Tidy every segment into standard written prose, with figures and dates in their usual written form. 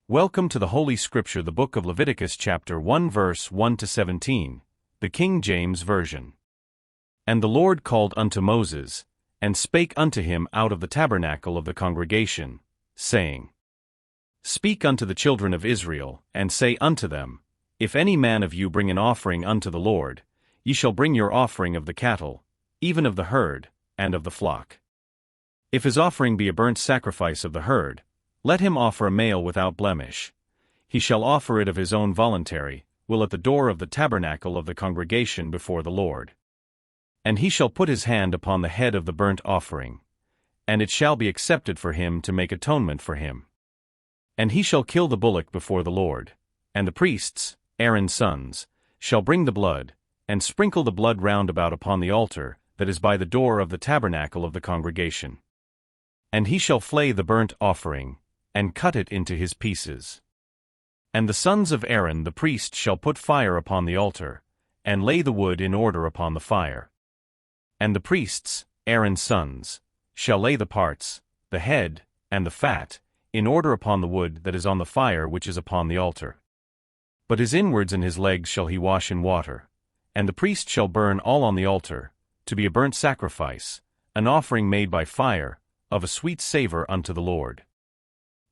Welcome to the Holy Scripture, the book of Leviticus Chapter 1 verse 1 to 17, the King James Version. And the Lord called unto Moses, and spake unto him out of the tabernacle of the congregation, saying, Speak unto the children of Israel, and say unto them, If any man of you bring an offering unto the Lord, ye shall bring your offering of the cattle, even of the herd, and of the flock. If his offering be a burnt sacrifice of the herd, let him offer a male without blemish. He shall offer it of his own voluntary will at the door of the tabernacle of the congregation before the Lord. And he shall put his hand upon the head of the burnt offering, and it shall be accepted for him to make atonement for him. And he shall kill the bullock before the Lord, and the priests, Aaron's sons, shall bring the blood, and sprinkle the blood round about upon the altar that is by the door of the tabernacle of the congregation. And he shall flay the burnt offering, and cut it into his pieces. And the sons of Aaron the priest shall put fire upon the altar, and lay the wood in order upon the fire. And the priests, Aaron's sons, shall lay the parts, the head, and the fat, in order upon the wood that is on the fire which is upon the altar. But his inwards and his legs shall he wash in water, and the priest shall burn all on the altar, to be a burnt sacrifice, an offering made by fire, of a sweet savor unto the Lord.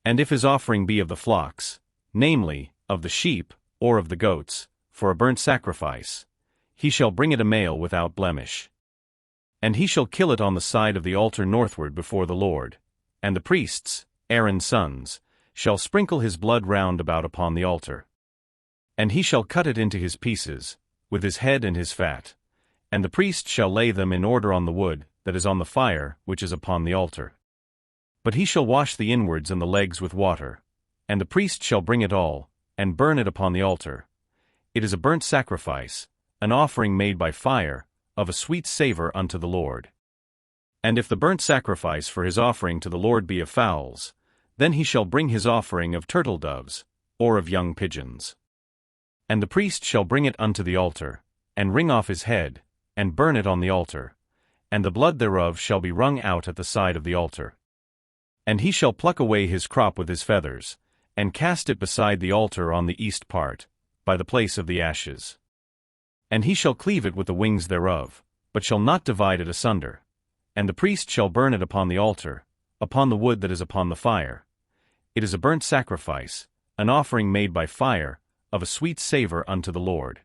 And if his offering be of the flocks, namely, of the sheep, or of the goats, for a burnt sacrifice, he shall bring it a male without blemish. And he shall kill it on the side of the altar northward before the Lord, and the priests, Aaron's sons, shall sprinkle his blood round about upon the altar. And he shall cut it into his pieces, with his head and his fat, and the priest shall lay them in order on the wood that is on the fire which is upon the altar. But he shall wash the inwards and the legs with water, and the priest shall bring it all, and burn it upon the altar. It is a burnt sacrifice, an offering made by fire, of a sweet savor unto the Lord. And if the burnt sacrifice for his offering to the Lord be of fowls, then he shall bring his offering of turtle doves, or of young pigeons. And the priest shall bring it unto the altar, and wring off his head, and burn it on the altar, and the blood thereof shall be wrung out at the side of the altar. And he shall pluck away his crop with his feathers, and cast it beside the altar on the east part, by the place of the ashes. And he shall cleave it with the wings thereof, but shall not divide it asunder. And the priest shall burn it upon the altar, upon the wood that is upon the fire. It is a burnt sacrifice, an offering made by fire, of a sweet savor unto the Lord.